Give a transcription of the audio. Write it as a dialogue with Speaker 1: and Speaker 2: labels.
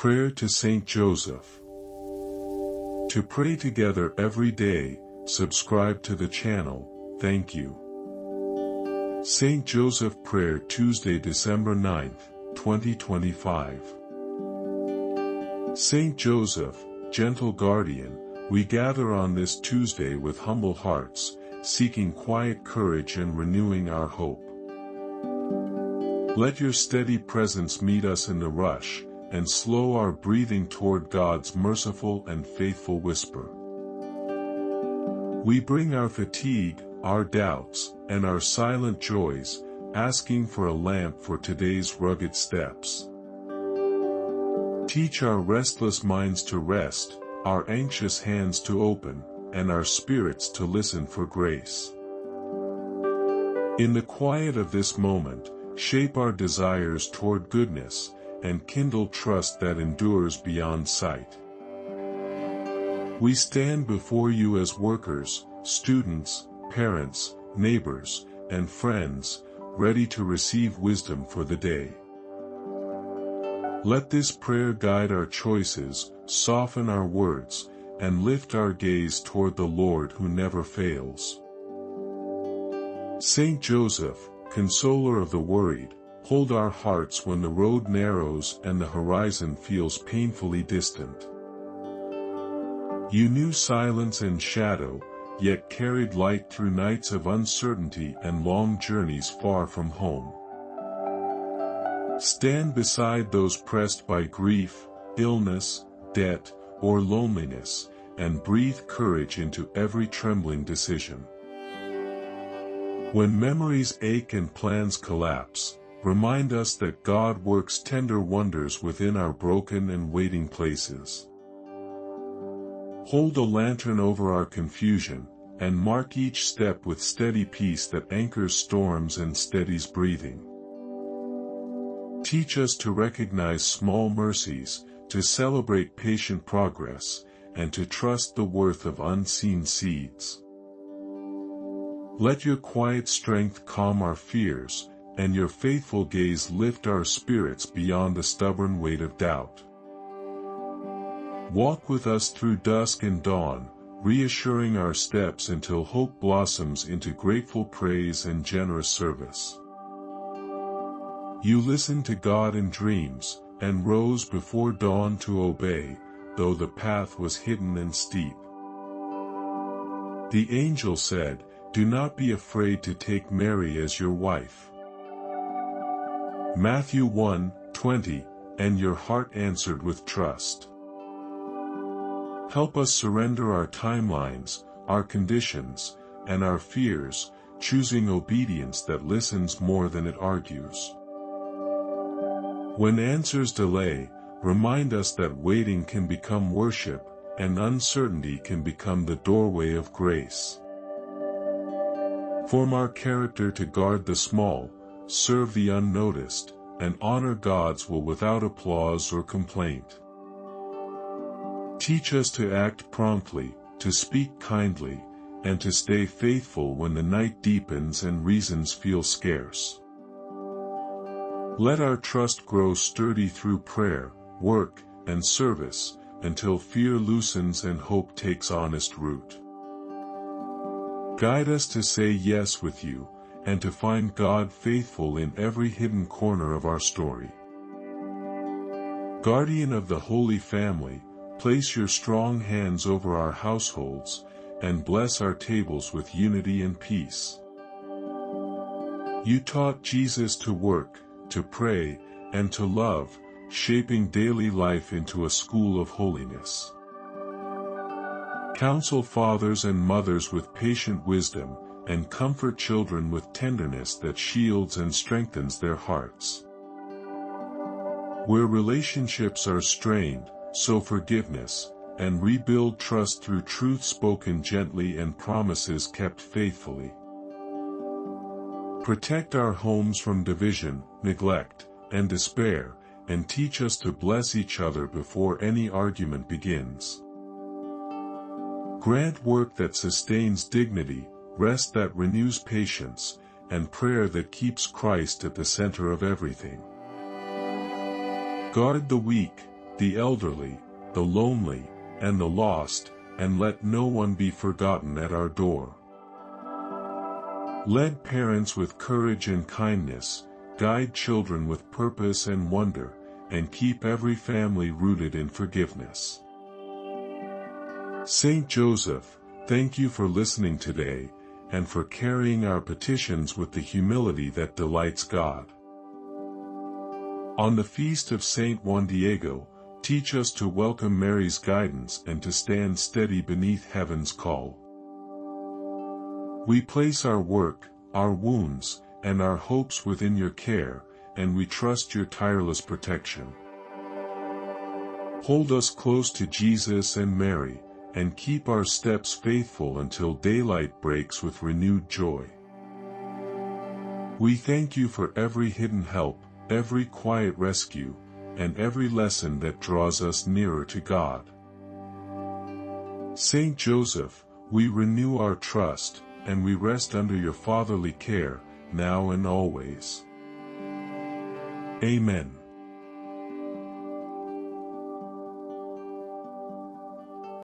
Speaker 1: Prayer to Saint Joseph. To pray together every day, subscribe to the channel, thank you. Saint Joseph Prayer Tuesday, December 9th, 2025. Saint Joseph, gentle guardian, we gather on this Tuesday with humble hearts, seeking quiet courage and renewing our hope. Let your steady presence meet us in the rush, and slow our breathing toward God's merciful and faithful whisper. We bring our fatigue, our doubts, and our silent joys, asking for a lamp for today's rugged steps. Teach our restless minds to rest, our anxious hands to open, and our spirits to listen for grace. In the quiet of this moment, shape our desires toward goodness, and kindle trust that endures beyond sight. We stand before you as workers, students, parents, neighbors, and friends, ready to receive wisdom for the day. Let this prayer guide our choices, soften our words, and lift our gaze toward the Lord who never fails. Saint Joseph, consoler of the worried, hold our hearts when the road narrows and the horizon feels painfully distant. You knew silence and shadow, yet carried light through nights of uncertainty and long journeys far from home. Stand beside those pressed by grief, illness, debt, or loneliness, and breathe courage into every trembling decision. When memories ache and plans collapse, remind us that God works tender wonders within our broken and waiting places. Hold a lantern over our confusion, and mark each step with steady peace that anchors storms and steadies breathing. Teach us to recognize small mercies, to celebrate patient progress, and to trust the worth of unseen seeds. Let your quiet strength calm our fears, and your faithful gaze lift our spirits beyond the stubborn weight of doubt. Walk with us through dusk and dawn, reassuring our steps until hope blossoms into grateful praise and generous service. You listened to God in dreams, and rose before dawn to obey, though the path was hidden and steep. The angel said, "Do not be afraid to take Mary as your wife." Matthew 1:20, and your heart answered with trust. Help us surrender our timelines, our conditions, and our fears, choosing obedience that listens more than it argues. When answers delay, remind us that waiting can become worship, and uncertainty can become the doorway of grace. Form our character to guard the small, serve the unnoticed, and honor God's will without applause or complaint. Teach us to act promptly, to speak kindly, and to stay faithful when the night deepens and reasons feel scarce. Let our trust grow sturdy through prayer, work, and service, until fear loosens and hope takes honest root. Guide us to say yes with you, and to find God faithful in every hidden corner of our story. Guardian of the Holy Family, place your strong hands over our households, and bless our tables with unity and peace. You taught Jesus to work, to pray, and to love, shaping daily life into a school of holiness. Counsel fathers and mothers with patient wisdom, and comfort children with tenderness that shields and strengthens their hearts. Where relationships are strained, sow forgiveness, and rebuild trust through truth spoken gently and promises kept faithfully. Protect our homes from division, neglect, and despair, and teach us to bless each other before any argument begins. Grant work that sustains dignity, rest that renews patience, and prayer that keeps Christ at the center of everything. Guard the weak, the elderly, the lonely, and the lost, and let no one be forgotten at our door. Lead parents with courage and kindness, guide children with purpose and wonder, and keep every family rooted in forgiveness. Saint Joseph, thank you for listening today, and for carrying our petitions with the humility that delights God. On the feast of Saint Juan Diego, teach us to welcome Mary's guidance and to stand steady beneath heaven's call. We place our work, our wounds, and our hopes within your care, and we trust your tireless protection. Hold us close to Jesus and Mary, and keep our steps faithful until daylight breaks with renewed joy. We thank you for every hidden help, every quiet rescue, and every lesson that draws us nearer to God. Saint Joseph, we renew our trust, and we rest under your fatherly care, now and always. Amen.